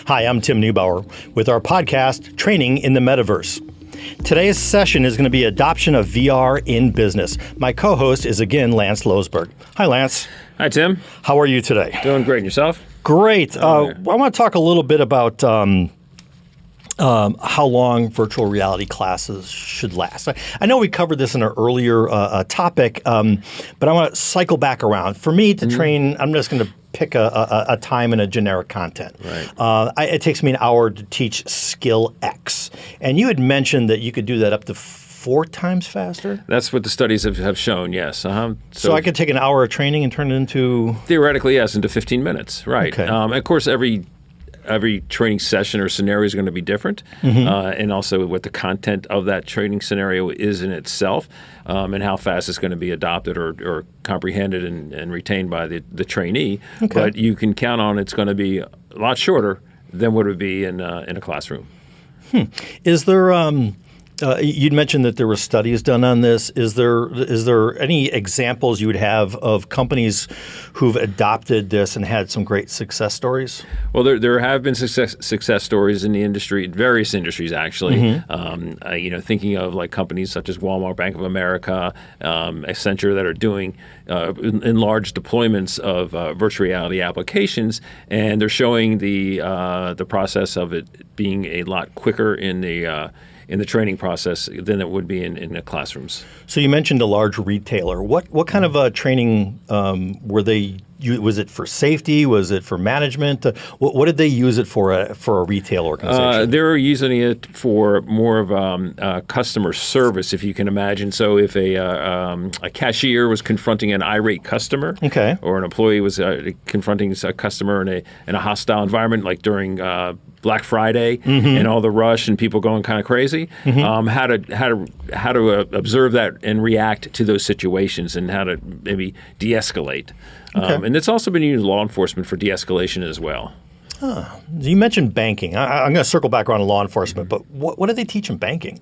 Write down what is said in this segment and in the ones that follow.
Hi, I'm Tim Neubauer with our podcast, Training in the Metaverse. Today's session is going to be adoption of VR in business. My co-host is again Lance Losberg. Hi, Lance. Hi, Tim. How are you today? Doing great. And yourself? Great. I want to talk a little bit about how long virtual reality classes should last. I know we covered this in an earlier topic, but I want to cycle back around. For me to train, I'm just going to pick a time in a generic content. Right. It takes me an hour to teach skill X. And you had mentioned that you could do that up to 4 times faster? That's what the studies have shown, yes. So I could take an hour of training and turn it into? Theoretically, yes, into 15 minutes, right. Okay. Of course, every training session or scenario is going to be different, and also what the content of that training scenario is in itself, and how fast it's going to be adopted or comprehended and retained by the trainee. Okay. But you can count on it's going to be a lot shorter than what it would be in a classroom. Is there? You'd mentioned that there were studies done on this. Is there any examples you would have of companies who've adopted this and had some great success stories? Well, there have been success stories in the industry, various industries actually. Thinking of like companies such as Walmart, Bank of America, Accenture that are doing in large deployments of virtual reality applications, and they're showing the process of it being a lot quicker in the training process than it would be in the classrooms. So you mentioned a large retailer. What kind of training were they? Was it for safety? Was it for management? What did they use it for a retail organization? They were using it for more of customer service, if you can imagine. So if a cashier was confronting an irate customer, or an employee was confronting a customer in a hostile environment, like during Black Friday and all the rush and people going kind of crazy, how to observe that and react to those situations and how to maybe de-escalate. And it's also been used in law enforcement for de-escalation as well. You mentioned banking. I'm going to circle back around to law enforcement, but what do they teach in banking?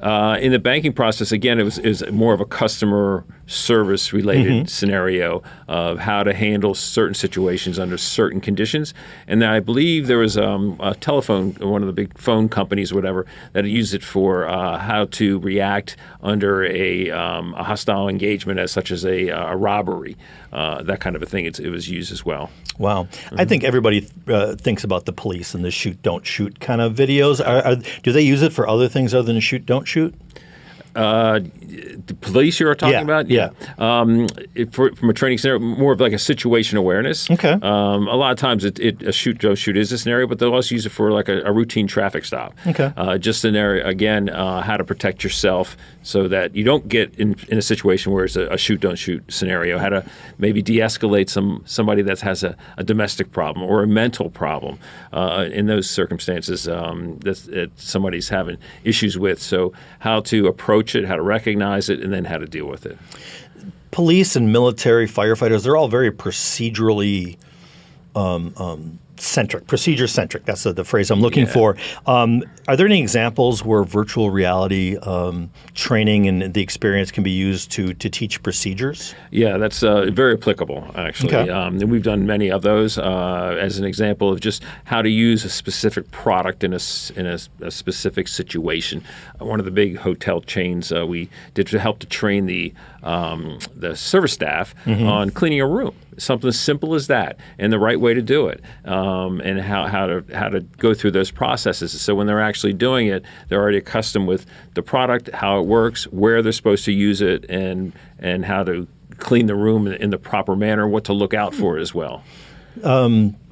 In the banking process, again, it was more of a customer service related scenario of how to handle certain situations under certain conditions. And I believe there was a telephone, one of the big phone companies, whatever, that used it for how to react under a hostile engagement, as such as a robbery, that kind of a thing. It was used as well. Wow. I think everybody thinks about the police and the shoot, don't shoot kind of videos. Do they use it for other things other than shoot, don't shoot? The police you are talking about? Yeah. From a training scenario, more of like a situation awareness. Okay. A lot of times a shoot, don't shoot is a scenario, but they'll also use it for like a routine traffic stop. Okay. Just an area, again, how to protect yourself so that you don't get in a situation where it's a shoot, don't shoot scenario, how to maybe de-escalate somebody that has a domestic problem or a mental problem in those circumstances that somebody's having issues with. So how to approach it, how to recognize it, and then how to deal with it. Police and military firefighters, they're all very procedurally centric, procedure-centric. That's the phrase I'm looking for. Are there any examples where virtual reality training and the experience can be used to teach procedures? Yeah, that's very applicable, actually. Okay. And we've done many of those as an example of just how to use a specific product in a specific situation. One of the big hotel chains we did to help to train the service staff on cleaning a room. Something as simple as that, and the right way to do it, and how to go through those processes. So when they're actually doing it, they're already accustomed with the product, how it works, where they're supposed to use it, and how to clean the room in the proper manner, what to look out for as well.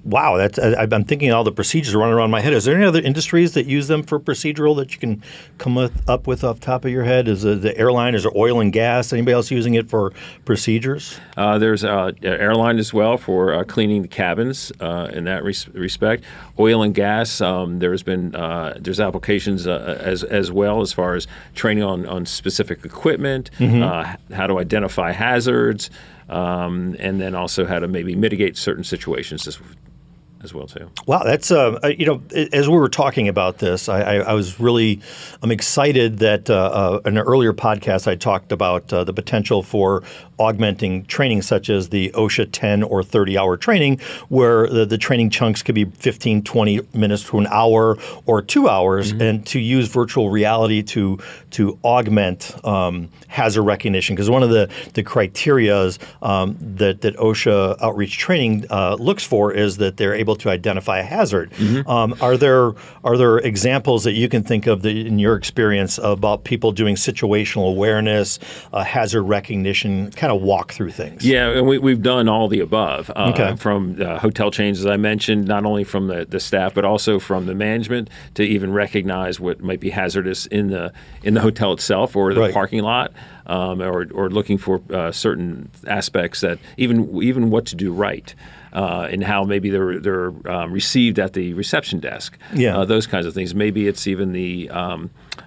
Wow, I'm thinking all the procedures are running around my head. Is there any other industries that use them for procedural that you can come up with off the top of your head? Is the airline, is there oil and gas? Anybody else using it for procedures? There's airline as well for cleaning the cabins in that respect. Oil and gas, there's applications as well as far as training on specific equipment, how to identify hazards, and then also how to maybe mitigate certain situations as well too. Wow, that's as we were talking about this, I was really excited that in an earlier podcast I talked about the potential for augmenting training such as the OSHA 10 or 30-hour training, where the training chunks could be 15, 20 minutes to an hour or 2 hours, and to use virtual reality to augment hazard recognition. Because one of the criteria that OSHA outreach training looks for is that they're able to identify a hazard. Are there examples that you can think of that, in your experience, about people doing situational awareness, hazard recognition, kind of walk through things? Yeah, and we've done all the above, from hotel chains, as I mentioned, not only from the staff, but also from the management to even recognize what might be hazardous in the hotel itself or the parking lot, or looking for certain aspects that even what to do right. And how maybe they're received at the reception desk. Those kinds of things. Maybe it's even the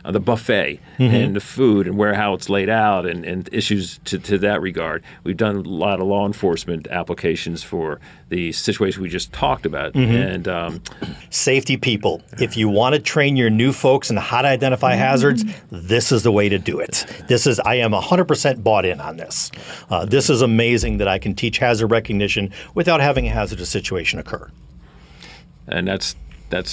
buffet and the food and how it's laid out and issues to that regard. We've done a lot of law enforcement applications for the situation we just talked about. And safety people, if you want to train your new folks on how to identify hazards, this is the way to do it. I am 100% bought in on this. This is amazing that I can teach hazard recognition without having a hazardous situation occur. And that's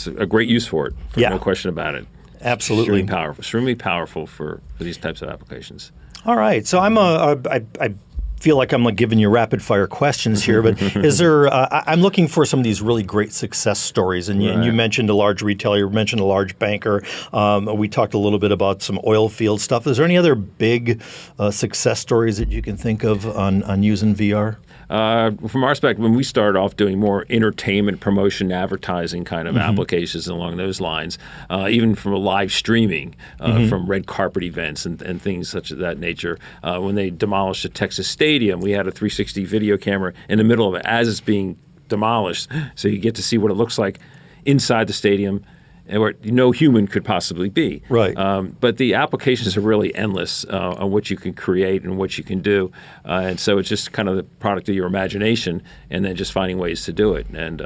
a great use for it. No question about it. Absolutely. Extremely powerful for these types of applications. All right. So I feel like I'm giving you rapid fire questions here, but is there? I'm looking for some of these really great success stories. And you mentioned a large retailer, you mentioned a large banker. We talked a little bit about some oil field stuff. Is there any other big success stories that you can think of on using VR? From our perspective, when we started off doing more entertainment, promotion, advertising kind of applications along those lines, even from a live streaming, from red carpet events and things such as that nature. When they demolished the Texas Stadium, we had a 360 video camera in the middle of it as it's being demolished, so you get to see what it looks like inside the stadium, and where no human could possibly be. Right. But the applications are really endless on what you can create and what you can do. And so it's just kind of the product of your imagination and then just finding ways to do it. And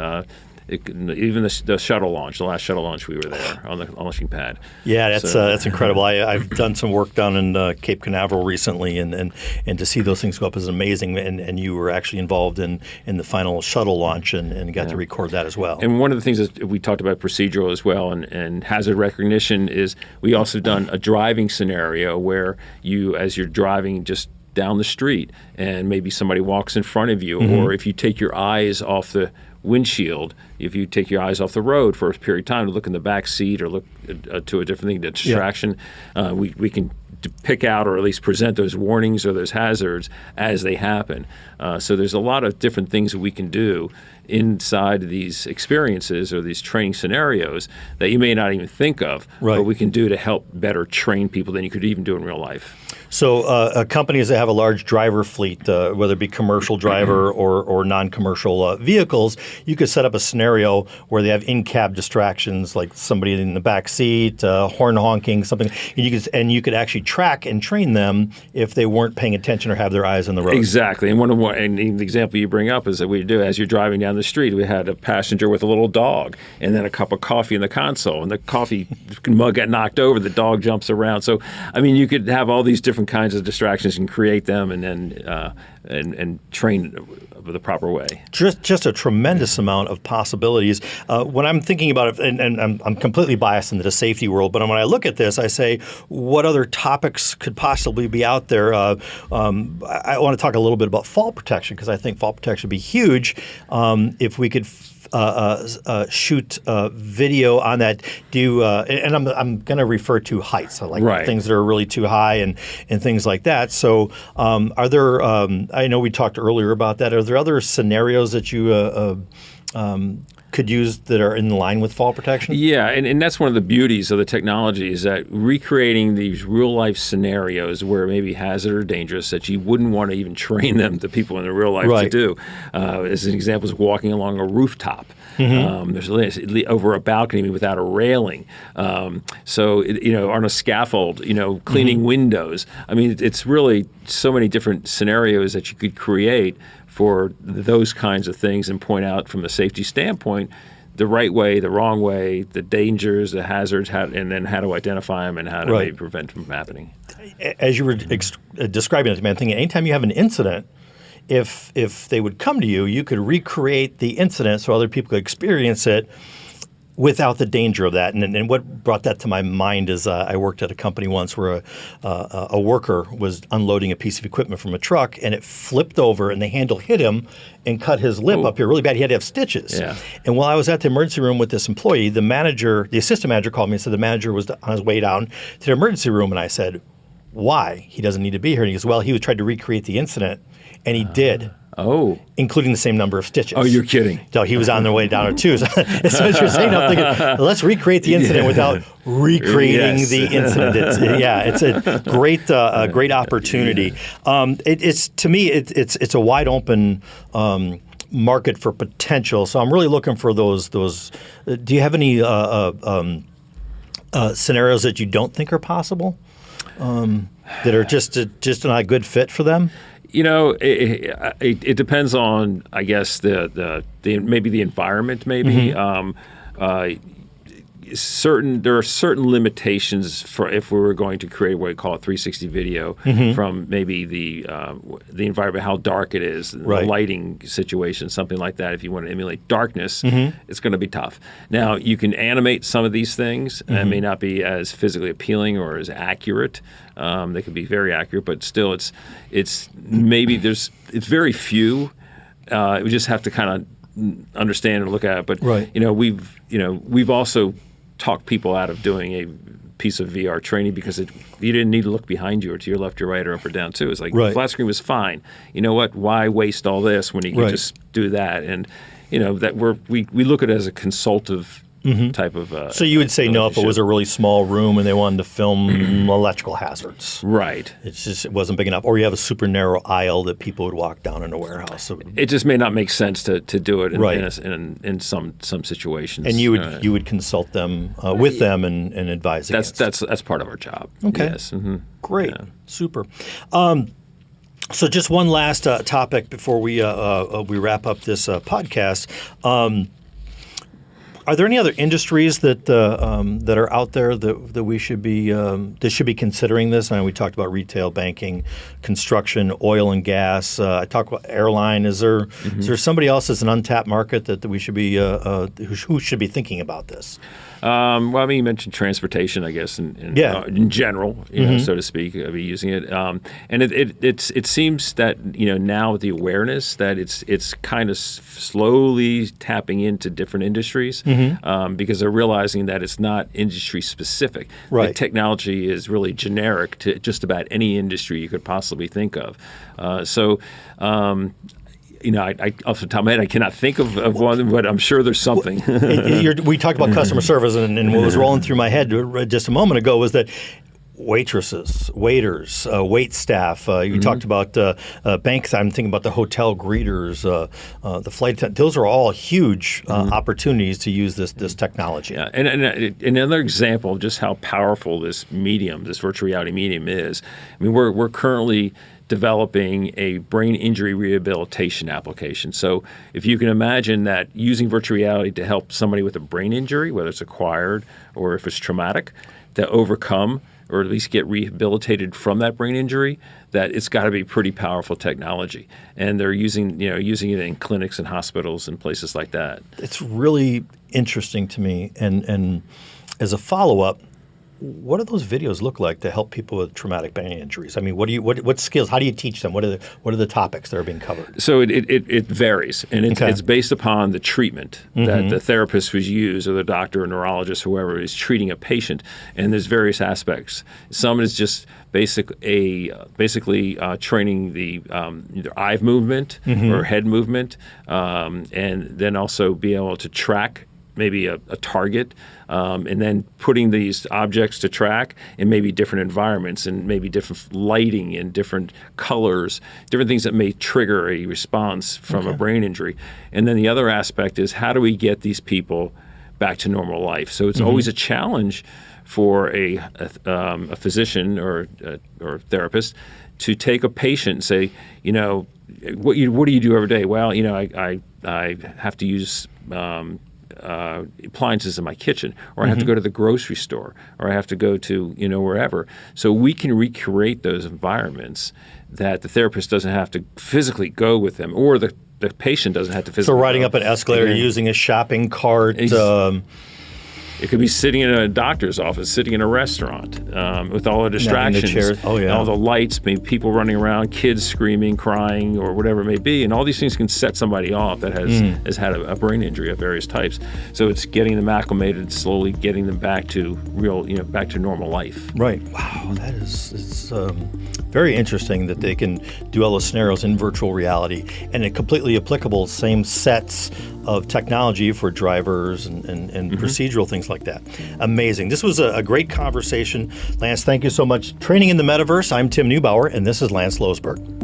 even the shuttle launch, the last shuttle launch, we were there on the launching pad. Yeah, that's incredible. I've done some work down in Cape Canaveral recently, and to see those things go up is amazing. And you were actually involved in the final shuttle launch and got to record that as well. And one of the things that we talked about procedural as well and hazard recognition is we also done a driving scenario where you, as you're driving just down the street and maybe somebody walks in front of you, or if you take your eyes off the windshield, if you take your eyes off the road for a period of time to look in the back seat or look to a different thing, the distraction, we can pick out or at least present those warnings or those hazards as they happen. So there's a lot of different things that we can do inside these experiences or these training scenarios that you may not even think of, but we can do to help better train people than you could even do in real life. So companies that have a large driver fleet, whether it be commercial driver or non-commercial vehicles, you could set up a scenario where they have in-cab distractions, like somebody in the back seat, horn honking, something, and you could actually track and train them if they weren't paying attention or have their eyes on the road. Exactly. And the example you bring up is that we do, as you're driving down the street, we had a passenger with a little dog and then a cup of coffee in the console, and the coffee mug got knocked over, the dog jumps around. So, I mean, you could have all these different kinds of distractions and create them and then and train the proper way. Just a tremendous amount of possibilities. When I'm thinking about it, and I'm completely biased into the safety world, but when I look at this, I say, what other topics could possibly be out there? I want to talk a little bit about fall protection, because I think fall protection would be huge if we could shoot video on that. And I'm going to refer to heights, like things that are really too high and things like that. So are there, I know we talked earlier about that, are there other scenarios that you could use that are in line with fall protection? Yeah, and that's one of the beauties of the technology, is that recreating these real-life scenarios where it may be hazard or dangerous that you wouldn't want to even train them, the people in the real life, to do. As an example, is walking along a rooftop. There's over a balcony without a railing. So on a scaffold, cleaning windows. I mean, it's really so many different scenarios that you could create for those kinds of things and point out from a safety standpoint the right way, the wrong way, the dangers, the hazards, and then how to identify them and how to maybe prevent them from happening. As you were describing it to me, I'm thinking anytime you have an incident, if they would come to you, you could recreate the incident so other people could experience it without the danger of that. And what brought that to my mind is I worked at a company once where a worker was unloading a piece of equipment from a truck, and it flipped over, and the handle hit him and cut his lip up here really bad. He had to have stitches. Yeah. And while I was at the emergency room with this employee, the assistant manager called me and said the manager was on his way down to the emergency room, and I said, why? He doesn't need to be here. And he goes, well, he tried to recreate the incident, and he did. Oh. Including the same number of stitches. Oh, you're kidding. So he was on the way down too. So as soon as you're saying, I'm thinking, well, let's recreate the incident without recreating the incident. It's a great opportunity. To me, it's a wide open market for potential. So I'm really looking for those. Do you have any scenarios that you don't think are possible that are just not a good fit for them? It depends on, I guess, the maybe the environment. Maybe there are certain limitations for if we were going to create what we call a 360 video from maybe the environment, how dark it is, the lighting situation, something like that. If you want to emulate darkness, it's going to be tough. Now you can animate some of these things, and it may not be as physically appealing or as accurate. They can be very accurate, but still, it's very few. We just have to kind of understand and look at it. But we've also talked people out of doing a piece of VR training because you didn't need to look behind you or to your left or right or up or down too. It's like the flat screen was fine. You know what? Why waste all this when you can just do that? And that we look at it as a consultative type of. So you would say no if it was a really small room and they wanted to film electrical hazards. Right. It wasn't big enough. Or you have a super narrow aisle that people would walk down in a warehouse. So it just may not make sense to do it in some situations. And you would consult them with them and advise against. That's part of our job. Okay. Yes. Great. Yeah. Super. So just one last topic before we wrap up this podcast. Are there any other industries that are out there that we should be considering this? I know we talked about retail, banking, construction, oil and gas. I talked about airline. Is there somebody else that's an untapped market that we should be who should be thinking about this? Well, I mean, you mentioned transportation, I guess, in general, so to speak, be using it. And it seems that now with the awareness that it's kind of slowly tapping into different industries because they're realizing that it's not industry specific. Right. The technology is really generic to just about any industry you could possibly think of. I off the top of my head, I cannot think of one, but I'm sure there's something. We talked about customer service, and what was rolling through my head just a moment ago was that waitresses, waiters, wait staff. You talked about banks. I'm thinking about the hotel greeters, the flight attendants. Those are all huge opportunities to use this technology. Yeah, and another example of just how powerful this virtual reality medium is. I mean, we're currently developing a brain injury rehabilitation application. So if you can imagine that using virtual reality to help somebody with a brain injury, whether it's acquired or if it's traumatic, to overcome or at least get rehabilitated from that brain injury, that it's got to be pretty powerful technology. And they're using it in clinics and hospitals and places like that. It's really interesting to me. And as a follow-up, what do those videos look like to help people with traumatic brain injuries? I mean, what skills? How do you teach them? What are the topics that are being covered? So it varies, and it's based upon the treatment that the therapist was used, or the doctor or neurologist, whoever is treating a patient. And there's various aspects. Some is just basically training the either eye movement or head movement, and then also be able to track maybe a target, and then putting these objects to track in maybe different environments and maybe different lighting and different colors, different things that may trigger a response from a brain injury. And then the other aspect is, how do we get these people back to normal life? So it's always a challenge for a physician or therapist to take a patient and say, what do you do every day? Well, I have to use appliances in my kitchen, or I have to go to the grocery store, or I have to go to wherever. So we can recreate those environments that the therapist doesn't have to physically go with them, or the patient doesn't have to physically. So riding go. up an escalator, using a shopping cart. It could be sitting in a doctor's office, sitting in a restaurant, with all the distractions, chairs. Oh, yeah. and all the lights, maybe people running around, kids screaming, crying, or whatever it may be. And all these things can set somebody off that has had a brain injury of various types. So it's getting them acclimated, slowly getting them back to back to normal life. Right. Wow, that is very interesting that they can do all those scenarios in virtual reality, and it completely applicable, same sets of technology for drivers and procedural things like that. Amazing. This was a great conversation. Lance, thank you so much. Training in the Metaverse. I'm Tim Neubauer, and this is Lance Losberg.